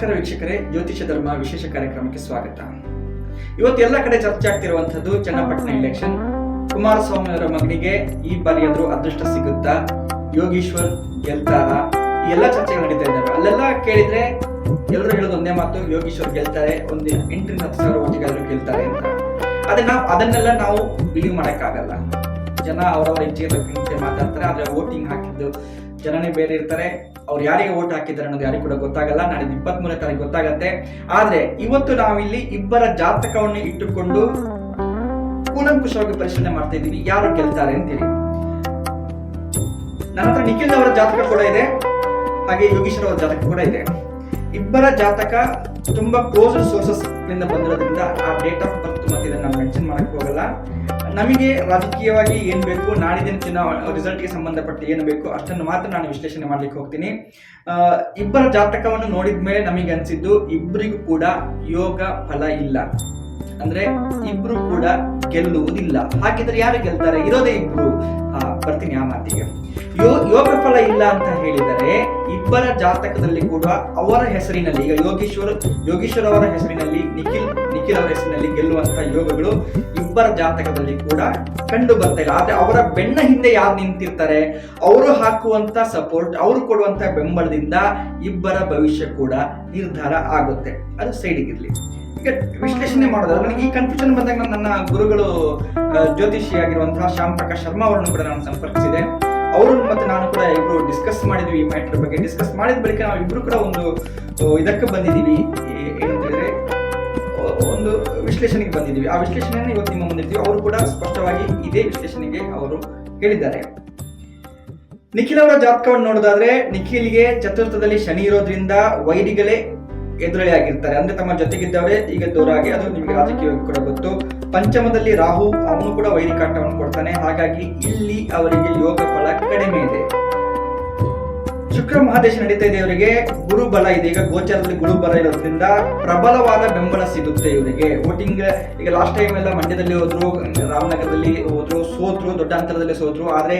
ನಮಸ್ಕಾರ ವೀಕ್ಷಕರೇ, ಜ್ಯೋತಿಷ ಧರ್ಮ ವಿಶೇಷ ಕಾರ್ಯಕ್ರಮಕ್ಕೆ ಸ್ವಾಗತ. ಇವತ್ತು ಎಲ್ಲ ಕಡೆ ಚರ್ಚೆ ಆಗ್ತಿರುವಂತದ್ದು ಚನ್ನಪಟ್ಟಣ ಇಲೆಕ್ಷನ್. ಕುಮಾರಸ್ವಾಮಿ ಅವರ ಮಗನಿಗೆ ಈ ಬಾರಿ ಆದ್ರೂ ಅದೃಷ್ಟ ಸಿಗುತ್ತಾ, ಯೋಗೀಶ್ವರ್ ಗೆಲ್ತಾರ, ಈ ಎಲ್ಲ ಚರ್ಚೆಗಳು ನಡೀತಾ ಇದ್ದಾವೆ. ಅಲ್ಲೆಲ್ಲ ಕೇಳಿದ್ರೆ ಎಲ್ಲರೂ ಹೇಳೋದು ಒಂದೇ ಮಾತು, ಯೋಗೀಶ್ವರ್ ಗೆಲ್ತಾರೆ, ಒಂದು 8,000 ಓಟಿಗಾದ್ರು ಗೆಲ್ತಾರೆ ಅಂತ. ಅದನ್ನೆಲ್ಲ ನಾವು ಬಿಲೀವ್ ಮಾಡಕ್ಕಾಗಲ್ಲ. ಜನ ಅವರವರ ಇಚ್ಛೆ ಮಾತಾಡ್ತಾರೆ, ಆದ್ರೆ ವೋಟಿಂಗ್ ಹಾಕಿದ್ದು ಜನನೇ ಬೇರೆ ಇರ್ತಾರೆ. ಅವ್ರು ಯಾರಿಗೆ ವೋಟ್ ಹಾಕಿದ್ದಾರೆ ಅನ್ನೋದು ಯಾರಿಗೂ ಕೂಡ ಗೊತ್ತಾಗಲ್ಲ. ನಾಳೆ 23ನೇ ತಾರೀಕು ಗೊತ್ತಾಗತ್ತೆ. ಆದ್ರೆ ಇವತ್ತು ನಾವಿಲ್ಲಿ ಇಬ್ಬರ ಜಾತಕವನ್ನು ಇಟ್ಟುಕೊಂಡು ಕೂಲಂಕುಷವಾಗಿ ಪರಿಶೀಲನೆ ಮಾಡ್ತಾ ಇದ್ದೀವಿ, ಯಾರು ಗೆಲ್ತಾರೆ ಅಂತೇಳಿ. ನನ್ನ ಹತ್ರ ನಿಖಿಲ್ ಅವರ ಜಾತಕ ಕೂಡ ಇದೆ, ಹಾಗೆ ಯೋಗೀಶ್ವರ್ ಅವರ ಜಾತಕ ಕೂಡ ಇದೆ. ಇಬ್ಬರ ಜಾತಕ ತುಂಬಾ ಕ್ಲೋಸ್ ಸೋರ್ಸಸ್ ಗಳಿಂದ ಬಂದಿರೋದ್ರಿಂದ ಆ ಡೇಟ್ ಆಫ್ ಬರ್ತ್ ಮತ್ತೆ ಇದನ್ನ ನಾನು ಮೆನ್ಷನ್ ಮಾಡಕ್ ಹೋಗಲ್ಲ. ನಮಗೆ ರಾಜಕೀಯವಾಗಿ ಏನ್ ಬೇಕು, ನಾಡಿನ ರಿಸಲ್ಟ್ಗೆ ಸಂಬಂಧಪಟ್ಟ ಏನು ಬೇಕು ಅಷ್ಟನ್ನು ಮಾತ್ರ ನಾನು ವಿಶ್ಲೇಷಣೆ ಮಾಡ್ಲಿಕ್ಕೆ ಹೋಗ್ತೀನಿ. ಇಬ್ಬರ ಜಾತಕವನ್ನು ನೋಡಿದ ಮೇಲೆ ನಮಗೆ ಅನ್ಸಿದ್ದು ಇಬ್ಬರಿಗೂ ಕೂಡ ಯೋಗ ಫಲ ಇಲ್ಲ, ಅಂದ್ರೆ ಇಬ್ರು ಕೂಡ ಗೆಲ್ಲುವುದಿಲ್ಲ. ಹಾಗಿದ್ರೆ ಯಾರು ಗೆಲ್ತಾರೆ? ಇರೋದೇ ಇಬ್ರು. ಬರ್ತೀನಿ ಆ ಮಾತಿಗೆ. ಯೋಗ ಫಲ ಇಲ್ಲ ಅಂತ ಹೇಳಿದರೆ ಇಬ್ಬರ ಜಾತಕದಲ್ಲಿ ಕೂಡ ಅವರ ಹೆಸರಿನಲ್ಲಿ, ಈಗ ಯೋಗೀಶ್ವರ್ ಅವರ ಹೆಸರಿನಲ್ಲಿ, ನಿಖಿಲ್ ಅವರ ಹೆಸರಿನಲ್ಲಿ ಗೆಲ್ಲುವಂತಹ ಯೋಗಗಳು ಇಬ್ಬರ ಜಾತಕದಲ್ಲಿ ಕೂಡ ಕಂಡು ಬರ್ತಾ ಇಲ್ಲ. ಆದ್ರೆ ಅವರ ಬೆನ್ನ ಹಿಂದೆ ಯಾರು ನಿಂತಿರ್ತಾರೆ, ಅವರು ಹಾಕುವಂತ ಸಪೋರ್ಟ್, ಅವರು ಕೊಡುವಂತ ಬೆಂಬಲದಿಂದ ಇಬ್ಬರ ಭವಿಷ್ಯ ಕೂಡ ನಿರ್ಧಾರ ಆಗುತ್ತೆ. ಅದು ಸೈಡಿಗಿರ್ಲಿ. ಈಗ ವಿಶ್ಲೇಷಣೆ ಮಾಡೋದಾದ್ರೆ ನನಗೆ ಈ ಕನ್ಫ್ಯೂಷನ್ ಬಂದಾಗ ನನ್ನ ಗುರುಗಳು ಜ್ಯೋತಿಷಿ ಆಗಿರುವಂತಹ ಶ್ಯಾಮ್ ಪ್ರಕಾಶ್ ಶರ್ಮಾ ಅವರನ್ನು ಕೂಡ ನಾನು ಸಂಪರ್ಕಿಸಿದೆ. ಅವರು ಮತ್ತೆ ನಾನು ಕೂಡ ಇಬ್ರು ಡಿಸ್ಕಸ್ ಮಾಡಿದ್ವಿ. ಈ ಮ್ಯಾಟರ್ ಬಗ್ಗೆ ಡಿಸ್ಕಸ್ ಮಾಡಿದ ಬಳಿಕ ನಾವು ಇಬ್ರು ಕೂಡ ಒಂದು ಇದಕ್ಕೆ ಬಂದಿದ್ದೀವಿ, ಏನಂತಂದ್ರೆ ಒಂದು ವಿಶ್ಲೇಷಣೆಗೆ ಬಂದಿದ್ದೀವಿ. ಆ ವಿಶ್ಲೇಷಣೆಯನ್ನು ಇವತ್ತು ನಿಮ್ಮ ಮುಂದಿರ್ತೀವಿ. ಅವರು ಕೂಡ ಸ್ಪಷ್ಟವಾಗಿ ಇದೇ ವಿಶ್ಲೇಷಣೆಗೆ ಅವರು ಹೇಳಿದ್ದಾರೆ. ನಿಖಿಲ್ ಅವರ ಜಾತಕವನ್ನು ನೋಡೋದಾದ್ರೆ ನಿಖಿಲ್ಗೆ ಚತುರ್ಥದಲ್ಲಿ ಶನಿ ಇರೋದ್ರಿಂದ ವೈರಿಗಳೇ ಎದುರಳಿ ಆಗಿರ್ತಾರೆ, ಅಂದ್ರೆ ತಮ್ಮ ಜೊತೆಗಿದ್ದವರೇ ಈಗ ದೂರ ಆಗಿ, ಅದು ನಿಮಗೆ ರಾಜಕೀಯವಾಗಿ ಕೂಡ ಗೊತ್ತು. ಪಂಚಮದಲ್ಲಿ ರಾಹು, ಅವನು ಕೂಡ ವೈರಿಕಾಟವನ್ನು ಕೊಡ್ತಾನೆ. ಹಾಗಾಗಿ ಇಲ್ಲಿ ಅವರಿಗೆ ಯೋಗ ಫಲ ಕಡಿಮೆ ಇದೆ. ಶುಕ್ರ ಮಹಾದೇಶ ನಡೀತಾ ಇದೆ ಇವರಿಗೆ. ಗುರು ಬಲ ಇದೆ, ಈಗ ಗೋಚಾರದಲ್ಲಿ ಗುರು ಬಲ ಇರೋದ್ರಿಂದ ಪ್ರಬಲವಾದ ಬೆಂಬಲ ಸಿಗುತ್ತೆ ಇವರಿಗೆ. ವೋಟಿಂಗ್ ಈಗ ಲಾಸ್ಟ್ ಟೈಮ್ ಎಲ್ಲ ಮಂಡ್ಯದಲ್ಲಿ ಹೋದ್ರು, ರಾಮನಗರದಲ್ಲಿ ಹೋದ್ರು, ಸೋತ್ರು, ದೊಡ್ಡ ಅಂತರದಲ್ಲಿ ಸೋತ್ರು. ಆದ್ರೆ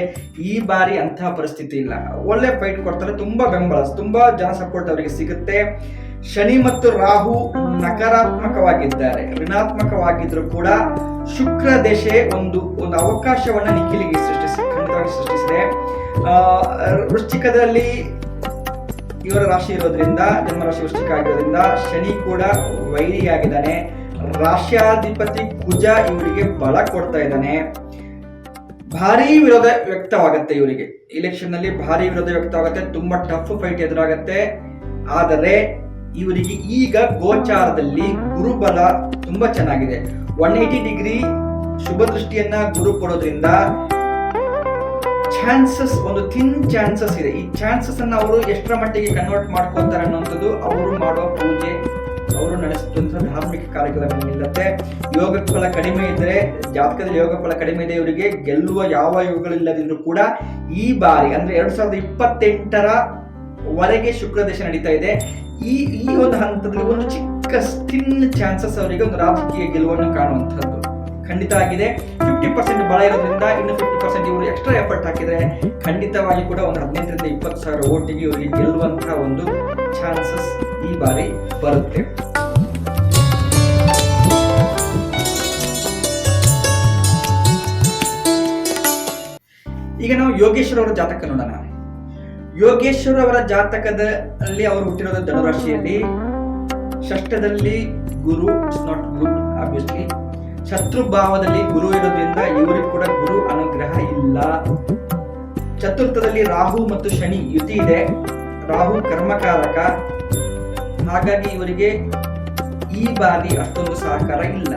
ಈ ಬಾರಿ ಅಂತಹ ಪರಿಸ್ಥಿತಿ ಇಲ್ಲ, ಒಳ್ಳೆ ಫೈಟ್ ಕೊಡ್ತಾರೆ, ತುಂಬಾ ಬೆಂಬಲ, ತುಂಬಾ ಜನ ಸಪೋರ್ಟ್ ಅವರಿಗೆ ಸಿಗುತ್ತೆ. ಶನಿ ಮತ್ತು ರಾಹು ನಕಾರಾತ್ಮಕವಾಗಿದ್ದಾರೆ, ಋಣಾತ್ಮಕವಾಗಿದ್ರು ಕೂಡ ಶುಕ್ರ ದೇಶೆ ಒಂದು ಅವಕಾಶವನ್ನ ನಿಖಿಲಿಗೆ ಖಂಡಿತವಾಗಿ ಸೃಷ್ಟಿಸಿದೆ. ವೃಶ್ಚಿಕದಲ್ಲಿ ಇವರ ರಾಶಿ ಇರೋದ್ರಿಂದ, ಜನ್ಮರಾಶಿ ವೃಶ್ಚಿಕ ಆಗಿರೋದ್ರಿಂದ ಶನಿ ಕೂಡ ವೈರಿಯಾಗಿದ್ದಾನೆ. ರಾಶ್ಯಾಧಿಪತಿ ಕುಜ ಇವರಿಗೆ ಬಲ ಕೊಡ್ತಾ ಇದ್ದಾನೆ. ಭಾರಿ ವಿರೋಧ ವ್ಯಕ್ತವಾಗುತ್ತೆ ಇವರಿಗೆ ಇಲೆಕ್ಷನ್ ನಲ್ಲಿ, ಭಾರಿ ವಿರೋಧ ವ್ಯಕ್ತವಾಗುತ್ತೆ, ತುಂಬಾ ಟಫ್ ಫೈಟ್ ಎದುರಾಗತ್ತೆ. ಆದರೆ ಇವರಿಗೆ ಈಗ ಗೋಚಾರದಲ್ಲಿ ಗುರುಬಲ ತುಂಬಾ ಚೆನ್ನಾಗಿದೆ. 180 ಡಿಗ್ರಿ ಶುಭ ದೃಷ್ಟಿಯನ್ನ ಗುರು ಕೊಡೋದ್ರಿಂದ ಚಾನ್ಸಸ್, ಒಂದು ಥಿನ್ ಚಾನ್ಸಸ್ ಇದೆ. ಈ ಚಾನ್ಸಸ್ ಅನ್ನ ಅವರು ಎಷ್ಟರ ಮಟ್ಟಿಗೆ ಕನ್ವರ್ಟ್ ಮಾಡ್ಕೊತಾರೆ ಅನ್ನುವಂಥದ್ದು ಅವರು ಮಾಡುವ ಪೂಜೆ, ಅವರು ನಡೆಸುವಂತಹ ಧಾರ್ಮಿಕ ಕಾರ್ಯಕ್ರಮ ನಿಲ್ಲುತ್ತೆ. ಯೋಗ ಫಲ ಕಡಿಮೆ ಇದ್ರೆ, ಜಾತಕದಲ್ಲಿ ಯೋಗ ಫಲ ಕಡಿಮೆ ಇದೆ, ಇವರಿಗೆ ಗೆಲ್ಲುವ ಯಾವ ಯೋಗಗಳಿಲ್ಲದಿದ್ರು ಕೂಡ ಈ ಬಾರಿ ಅಂದ್ರೆ 2028ರ ವರೆಗೆ ಶುಕ್ರ ದೇಶ ನಡೀತಾ ಇದೆ. ಈ ಒಂದು ಹಂತದಲ್ಲಿ ಒಂದು ಚಿಕ್ಕ ಥಿನ್ ಚಾನ್ಸಸ್ ಅವರಿಗೆ ಒಂದು ರಾಜಕೀಯ ಗೆಲುವನ್ನು ಕಾಣುವಂತಹದ್ದು ಖಂಡಿತ ಆಗಿದೆ. 50% ಬಲ ಇರೋದ್ರಿಂದ ಇನ್ನು 50% ಇವರು ಎಕ್ಸ್ಟ್ರಾ ಎಫರ್ಟ್ ಹಾಕಿದ್ರೆ ಖಂಡಿತವಾಗಿ ಕೂಡ ಒಂದು 18,000 ರಿಂದ 20,000 ಓಟಿಗೆ ಇವರಿಗೆ ಗೆಲ್ಲುವಂತಹ ಒಂದು ಚಾನ್ಸಸ್ ಈ ಬಾರಿ ಬರುತ್ತೆ. ಈಗ ನಾವು ಯೋಗೇಶ್ವರ್ ಅವರ ಜಾತಕ ನೋಡೋಣ. ಯೋಗೇಶ್ವರ್ ಅವರ ಜಾತಕದಲ್ಲಿ ಅವರು ಹುಟ್ಟಿರೋದು ಧನುರಾಶಿಯಲ್ಲಿ. ಷಷ್ಠದಲ್ಲಿ ಗುರು, ಇಟ್ಸ್ ನಾಟ್ ಗುಡ್ ಆಬ್ವಿಯಸ್ಲಿ. ಶತ್ರು ಭಾವದಲ್ಲಿ ಗುರು ಇರೋದ್ರಿಂದ ಇವರಿಗೆ ಕೂಡ ಗುರು ಅನುಗ್ರಹ ಇಲ್ಲ. ಚತುರ್ಥದಲ್ಲಿ ರಾಹು ಮತ್ತು ಶನಿ ಯುತಿ ಇದೆ. ರಾಹು ಕರ್ಮಕಾರಕ, ಹಾಗಾಗಿ ಇವರಿಗೆ ಈ ಬಾರಿ ಅಷ್ಟೊಂದು ಸಹಕಾರ ಇಲ್ಲ.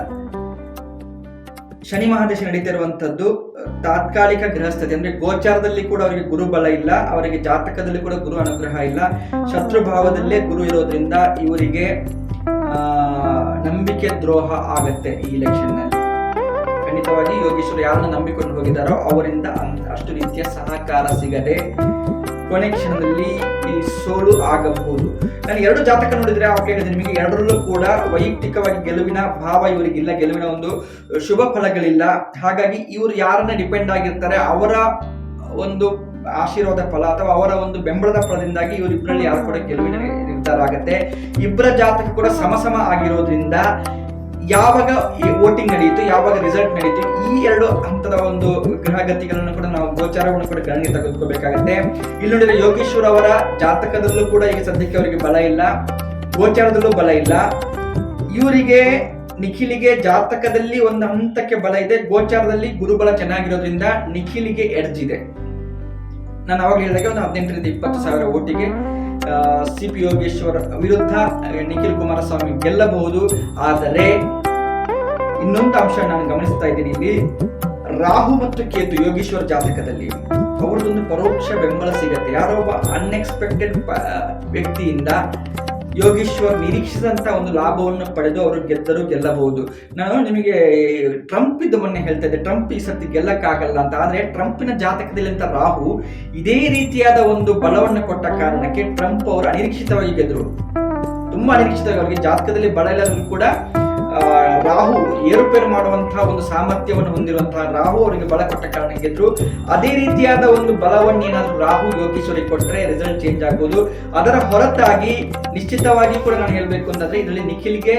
ಶನಿ ಮಹಾದೇಶ ನಡೀತಿರುವಂತದ್ದು ತಾತ್ಕಾಲಿಕ ಗೃಹಸ್ಥತೆ, ಅಂದ್ರೆ ಗೋಚಾರದಲ್ಲಿ ಕೂಡ ಅವರಿಗೆ ಗುರು ಬಲ ಇಲ್ಲ, ಅವರಿಗೆ ಜಾತಕದಲ್ಲಿ ಕೂಡ ಗುರು ಅನುಗ್ರಹ ಇಲ್ಲ. ಶತ್ರು ಭಾವದಲ್ಲೇ ಗುರು ಇರೋದ್ರಿಂದ ಇವರಿಗೆ ನಂಬಿಕೆ ದ್ರೋಹ ಆಗತ್ತೆ ಈ ಇಲೆಕ್ಷನ್ ನಲ್ಲಿ. ಖಂಡಿತವಾಗಿ ಯೋಗೇಶ್ವರ್ ಯಾರನ್ನು ನಂಬಿಕೊಂಡು ಹೋಗಿದ್ದಾರೋ ಅವರಿಂದ ಅಷ್ಟು ರೀತಿಯ ಸಹಕಾರ ಸಿಗದೆ ಕೊನೆ ಕ್ಷಣದಲ್ಲಿ ಈ ಸೋಲು ಆಗಬಹುದು. ನಾನು 2 ಜಾತಕ ನೋಡಿದ್ರೆ ಅವಾಗ ಹೇಳಿದೆ ನಿಮಗೆ, ಎರಡರಲ್ಲೂ ಕೂಡ ವೈಯಕ್ತಿಕವಾಗಿ ಗೆಲುವಿನ ಭಾವ ಇವರಿಗಿಲ್ಲ, ಗೆಲುವಿನ ಒಂದು ಶುಭ ಫಲಗಳಿಲ್ಲ. ಹಾಗಾಗಿ ಇವರು ಯಾರನ್ನ ಡಿಪೆಂಡ್ ಆಗಿರ್ತಾರೆ, ಅವರ ಒಂದು ಆಶೀರ್ವಾದ ಫಲ ಅಥವಾ ಅವರ ಒಂದು ಬೆಂಬಲದ ಫಲದಿಂದಾಗಿ ಇವರಿಬ್ಬರಲ್ಲಿ ಯಾರು ಕೂಡ ಗೆಲುವಿನ ನಿರ್ಧಾರ ಆಗುತ್ತೆ. ಇಬ್ಬರ ಜಾತಕ ಕೂಡ ಸಮ ಆಗಿರೋದ್ರಿಂದ ಯಾವಾಗ ವೋಟಿಂಗ್ ನಡೆಯಿತು, ಯಾವಾಗ ರಿಸಲ್ಟ್ ನಡೆಯಿತು, ಈ ಎರಡು ಹಂತದ ಒಂದು ಗ್ರಹಗತಿಗಳನ್ನು ಕೂಡ ನಾವು ಗೋಚಾರವನ್ನು ಕೂಡ ಗಣನೆಗೆ ತೆಗೆದುಕೋಬೇಕಾಗುತ್ತೆ. ಇಲ್ಲಿ ನೋಡಿದ್ರೆ ಯೋಗೇಶ್ವರ್ ಅವರ ಜಾತಕದಲ್ಲೂ ಕೂಡ ಈಗ ಸದ್ಯಕ್ಕೆ ಅವರಿಗೆ ಬಲ ಇಲ್ಲ, ಗೋಚಾರದಲ್ಲೂ ಬಲ ಇಲ್ಲ. ಇವರಿಗೆ ನಿಖಿಲಿಗೆ ಜಾತಕದಲ್ಲಿ ಒಂದು ಹಂತಕ್ಕೆ ಬಲ ಇದೆ, ಗೋಚಾರದಲ್ಲಿ ಗುರುಬಲ ಚೆನ್ನಾಗಿರೋದ್ರಿಂದ ನಿಖಿಲಿಗೆ ಎಡ್ಜ್ ಇದೆ. ನಾನು ಅವಾಗ ಹೇಳಿದಾಗ ಒಂದು 18ರಿಂದ 20,000 ಓಟಿಗೆ CP ಯೋಗೇಶ್ವರ್ ವಿರುದ್ಧ ನಿಖಿಲ್ ಕುಮಾರಸ್ವಾಮಿ ಗೆಲ್ಲಬಹುದು. ಆದರೆ ಇನ್ನೊಂದು ಅಂಶ ನಾನು ಗಮನಿಸ್ತಾ ಇದ್ದೀನಿ, ಇಲ್ಲಿ ರಾಹು ಮತ್ತು ಕೇತು ಯೋಗೇಶ್ವರ್ ಜಾತಕದಲ್ಲಿ ಅವ್ರದ್ದೊಂದು ಪರೋಕ್ಷ ಬೆಂಬಲ ಸಿಗತ್ತೆ. ಯಾರೋ ಒಬ್ಬ ಅನ್ಎಕ್ಸ್ಪೆಕ್ಟೆಡ್ ವ್ಯಕ್ತಿಯಿಂದ ಯೋಗೇಶ್ವರ್ ನಿರೀಕ್ಷಿಸಿದಂತ ಒಂದು ಲಾಭವನ್ನು ಪಡೆದು ಅವರು ಗೆಲ್ಲಬಹುದು. ನಾನು ನಿಮಗೆ ಟ್ರಂಪ್ ಇದ್ದ ಮೊನ್ನೆ ಹೇಳ್ತಾ ಇದ್ದೆ, ಟ್ರಂಪ್ ಈ ಸತಿ ಗೆಲ್ಲಕ್ಕಾಗಲ್ಲ ಅಂತ. ಆದ್ರೆ ಟ್ರಂಪಿನ ಜಾತಕದಲ್ಲಿ ಅಂತ ರಾಹು ಇದೇ ರೀತಿಯಾದ ಒಂದು ಬಲವನ್ನು ಕೊಟ್ಟ ಕಾರಣಕ್ಕೆ ಟ್ರಂಪ್ ಅವರು ಅನಿರೀಕ್ಷಿತವಾಗಿ ಗೆದ್ರು. ತುಂಬಾ ಅನಿರೀಕ್ಷಿತವಾಗಿ ಅವರಿಗೆ ಜಾತಕದಲ್ಲಿ ಬಲ ಇಲ್ಲದ್ರೂ ಕೂಡ ರಾಹು ಏರುಪೇರು ಮಾಡುವಂತಹ ಒಂದು ಸಾಮರ್ಥ್ಯವನ್ನು ಹೊಂದಿರುವಂತಹ ರಾಹು ಅವರಿಗೆ ಬಲ ಕೊಟ್ಟ ಕಾರಣ ಗೆದ್ರು. ಅದೇ ರೀತಿಯಾದ ಒಂದು ಬಲವನ್ನು ಏನಾದ್ರು ರಾಹು ಯೋಗೇಶ್ವರಿಗೆ ಕೊಟ್ಟರೆ ರಿಸಲ್ಟ್ ಚೇಂಜ್ ಆಗ್ಬೋದು. ಅದರ ಹೊರತಾಗಿ ನಿಶ್ಚಿತವಾಗಿ ಕೂಡ ನಾನು ಹೇಳ್ಬೇಕು ಅಂತಂದ್ರೆ ಇದರಲ್ಲಿ ನಿಖಿಲ್ಗೆ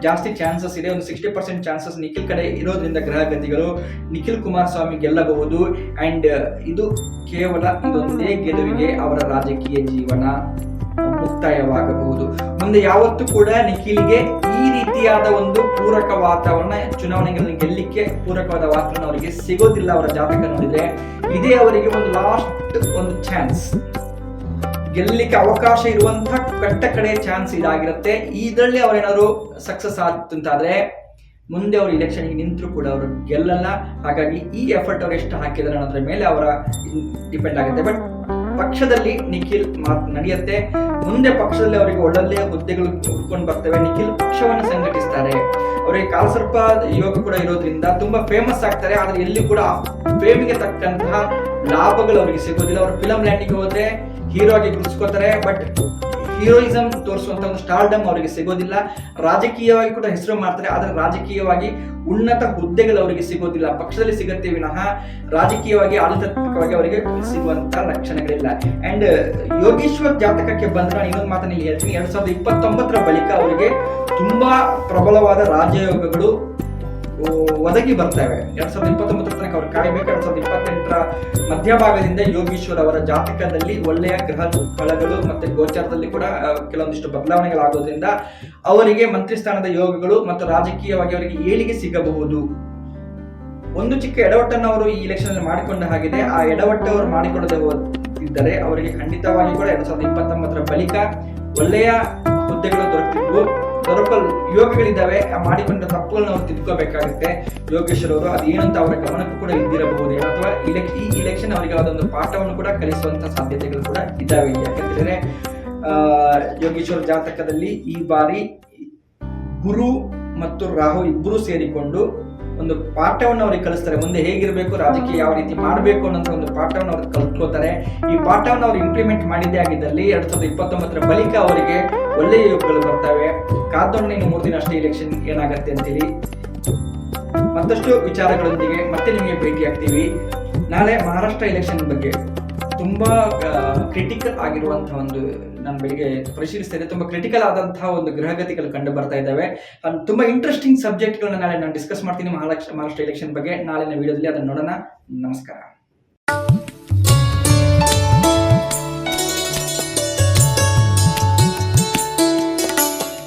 ಜಾಸ್ತಿ ಚಾನ್ಸಸ್ ಇದೆ. ಒಂದು 60% ಚಾನ್ಸಸ್ ನಿಖಿಲ್ ಕಡೆ ಇರೋದ್ರಿಂದ ಗ್ರಹಗತಿಗಳು ನಿಖಿಲ್ ಕುಮಾರಸ್ವಾಮಿ ಗೆಲ್ಲಬಹುದು. ಅಂಡ್ ಇದು ಕೇವಲ ಇದೊಂದೇ ಗೆಲುವಿಗೆ ಅವರ ರಾಜಕೀಯ ಜೀವನ ಮುಕ್ತಾಯವಾಗಬಹುದು. ಮುಂದೆ ಯಾವತ್ತೂ ಕೂಡ ನಿಖಿಲ್ಗೆ ಈ ರೀತಿಯಾದ ಒಂದು ಪೂರಕ ವಾತಾವರಣ, ಚುನಾವಣೆಗಳಲ್ಲಿ ಗೆಲ್ಲಿಕ್ಕೆ ಪೂರಕವಾದ ವಾತಾವರಣ ಅವರಿಗೆ ಸಿಗೋದಿಲ್ಲ. ಅವರ ಜಾತಕ ನೋಡಿದ್ರೆ ಇದೇ ಅವರಿಗೆ ಒಂದು ಲಾಸ್ಟ್ ಒಂದು ಚಾನ್ಸ್, ಗೆಲ್ಲಲಿಕ್ಕೆ ಅವಕಾಶ ಇರುವಂತಹ ಕಟ್ಟ ಕಡೆ ಚಾನ್ಸ್ ಇದಾಗಿರುತ್ತೆ. ಇದರಲ್ಲಿ ಅವರೇನಾದ್ರು ಸಕ್ಸಸ್ ಆಗುತ್ತಂತಾದ್ರೆ ಮುಂದೆ ಅವರು ಇಲೆಕ್ಷನ್ಗೆ ನಿಂತರೂ ಕೂಡ ಅವರು ಗೆಲ್ಲಲ್ಲ. ಹಾಗಾಗಿ ಈ ಎಫರ್ಟ್ ಅವರು ಎಷ್ಟು ಹಾಕಿದ್ದಾರೆ ಅನ್ನೋದ್ರ ಮೇಲೆ ಅವರ ಡಿಪೆಂಡ್ ಆಗುತ್ತೆ. ಬಟ್ ಪಕ್ಷದಲ್ಲಿ ನಿಖಿಲ್ ಮಾತು ನಡೆಯುತ್ತೆ. ಮುಂದೆ ಪಕ್ಷದಲ್ಲಿ ಅವರಿಗೆ ಒಳ್ಳೆಯ ಹುದ್ದೆಗಳು ಹುಡ್ಕೊಂಡು ಬರ್ತವೆ. ನಿಖಿಲ್ ಪಕ್ಷವನ್ನು ಸಂಘಟಿಸ್ತಾರೆ. ಅವರಿಗೆ ಕಾಲಸರ್ಪ ಯೋಗ ಕೂಡ ಇರೋದ್ರಿಂದ ತುಂಬಾ ಫೇಮಸ್ ಆಗ್ತಾರೆ. ಆದ್ರೆ ಎಲ್ಲಿ ಕೂಡ ಫೇಮಿಗೆ ತಕ್ಕಂತಹ ಲಾಭಗಳು ಅವರಿಗೆ ಸಿಗೋದಿಲ್ಲ. ಅವರು ಫಿಲಂ ಲ್ಯಾಂಡಿಗೆ ಹೋದ್ರೆ ಹೀರೋ ಆಗಿ ಗುರುತಿಸ್ಕೋತಾರೆ, ಬಟ್ ಹೀರೋಯಿಸಂ ತೋರಿಸುವಂತ ಒಂದು ಸ್ಟಾರ್ಡಮ್ ಅವರಿಗೆ ಸಿಗೋದಿಲ್ಲ. ರಾಜಕೀಯವಾಗಿ ಕೂಡ ಹೆಸರು ಮಾಡ್ತಾರೆ, ಆದ್ರೆ ರಾಜಕೀಯವಾಗಿ ಉನ್ನತ ಹುದ್ದೆಗಳು ಅವರಿಗೆ ಸಿಗೋದಿಲ್ಲ. ಪಕ್ಷದಲ್ಲಿ ಸಿಗತ್ತೆ ವಿನಃ ರಾಜಕೀಯವಾಗಿ ಆಡಳಿತಾತ್ಮಕವಾಗಿ ಅವರಿಗೆ ಸಿಗುವಂತ ಲಕ್ಷಣಗಳಿಲ್ಲ. ಅಂಡ್ ಯೋಗೇಶ್ವರ್ ಜಾತಕಕ್ಕೆ ಬಂದ್ರೆ ನಾನು ಇನ್ನೊಂದು ಮಾತನ್ನು ಇಲ್ಲಿ ಹೇಳ್ತೀನಿ. 2029 ಬಳಿಕ ಅವರಿಗೆ ತುಂಬಾ ಪ್ರಬಲವಾದ ರಾಜಯೋಗಗಳು ಒದಗಿ ಬರ್ತವೆ. 2029 ತನಕ ಅವ್ರು ಕಾಯಬೇಕು. 2028 ಮಧ್ಯಭಾಗದಿಂದ ಯೋಗೀಶ್ವರ್ ಅವರ ಜಾತಕದಲ್ಲಿ ಒಳ್ಳೆಯ ಗ್ರಹ ಫಲಗಳು ಮತ್ತೆ ಗೋಚಾರದಲ್ಲಿ ಕೂಡ ಕೆಲವೊಂದಿಷ್ಟು ಬದಲಾವಣೆಗಳಾಗೋದ್ರಿಂದ ಅವರಿಗೆ ಮಂತ್ರಿ ಸ್ಥಾನದ ಯೋಗಗಳು ಮತ್ತು ರಾಜಕೀಯವಾಗಿ ಅವರಿಗೆ ಏಳಿಗೆ ಸಿಗಬಹುದು. ಒಂದು ಚಿಕ್ಕ ಎಡವಟ್ಟನ್ನು ಅವರು ಈ ಇಲೆಕ್ಷನ್ ಅಲ್ಲಿ ಮಾಡಿಕೊಂಡ ಹಾಗಿದೆ. ಆ ಎಡವಟ್ಟು ಅವರು ಮಾಡಿಕೊಳ್ಳದೆ ಹೋಗಿದ್ದರೆ ಅವರಿಗೆ ಖಂಡಿತವಾಗಿ ಕೂಡ 2029 ಬಳಿಕ ಒಳ್ಳೆಯ ಹುದ್ದೆಗಳು ದೊರಕಲು ಯೋಗಗಳಿದ್ದಾವೆ. ಮಾಡಿಕೊಂಡ ತಪ್ಪುಗಳನ್ನ ಅವರು ತಿದ್ಕೋಬೇಕಾಗುತ್ತೆ ಯೋಗೇಶ್ವರ್ ಅವರು. ಅದೇನಂತ ಅವರ ಗಮನಕ್ಕೂ ಕೂಡ ಇದ್ದಿರಬಹುದು, ಅಥವಾ ಈ ಇಲೆಕ್ಷನ್ ಅವರಿಗೆ ಅದೊಂದು ಪಾಠವನ್ನು ಕೂಡ ಕಲಿಸುವಂತಹ ಸಾಧ್ಯತೆಗಳು ಕೂಡ ಇದ್ದಾವೆ. ಯಾಕಂತಂದ್ರೆ ಯೋಗೇಶ್ವರ್ ಜಾತಕದಲ್ಲಿ ಈ ಬಾರಿ ಗುರು ಮತ್ತು ರಾಹು ಇಬ್ಬರು ಸೇರಿಕೊಂಡು ಒಂದು ಪಾಠವನ್ನು ಅವ್ರಿಗೆ ಕಲಿಸ್ತಾರೆ. ಮುಂದೆ ಹೇಗಿರಬೇಕು, ರಾಜಕೀಯ ಯಾವ ರೀತಿ ಮಾಡಬೇಕು ಅನ್ನೋ ಒಂದು ಪಾಠವನ್ನು ಅವ್ರಿಗೆ ಕಲ್ತ್ಕೋತಾರೆ. ಈ ಪಾಠವನ್ನು ಅವ್ರು ಇಂಪ್ಲಿಮೆಂಟ್ ಮಾಡಿದ್ದೇ ಆಗಿದ್ದಲ್ಲಿ 2029 ಬಳಿಕ ಅವರಿಗೆ ಒಳ್ಳೆಯ ಯೋಗಗಳು ಬರ್ತವೆ. ಕಾದೊಂಡು ಇನ್ನು 3 ದಿನ ಅಷ್ಟೇ ಇಲೆಕ್ಷನ್ ಏನಾಗತ್ತೆ ಅಂತೇಳಿ ಮತ್ತಷ್ಟು ವಿಚಾರಗಳೊಂದಿಗೆ ಮತ್ತೆ ನಿಮಗೆ ಭೇಟಿ ಆಗ್ತೀವಿ. ನಾಳೆ ಮಹಾರಾಷ್ಟ್ರ ಇಲೆಕ್ಷನ್ ಬಗ್ಗೆ ತುಂಬಾ ಕ್ರಿಟಿಕಲ್ ಆಗಿರುವಂತಹ ಒಂದು ನಾನು ಬೆಳಿಗ್ಗೆ ಪರಿಶೀಲಿಸ್ತಾ ಇದ್ದೆ. ತುಂಬಾ ಕ್ರಿಟಿಕಲ್ ಆದಂತಹ ಒಂದು ಗ್ರಹಗತಿಗಳು ಕಂಡು ಬರ್ತಾ ಇದ್ದಾವೆ. ತುಂಬಾ ಇಂಟ್ರೆಸ್ಟಿಂಗ್ ಸಬ್ಜೆಕ್ಟ್ಗಳನ್ನ ನಾಳೆ ನಾನು ಡಿಸ್ಕಸ್ ಮಾಡ್ತೀನಿ ಮಹಾರಾಷ್ಟ್ರ ಇಲೆಕ್ಷನ್ ಬಗ್ಗೆ. ನಾಳಿನ ವಿಡಿಯೋದಲ್ಲಿ ಅದನ್ನು ನೋಡೋಣ. ನಮಸ್ಕಾರ.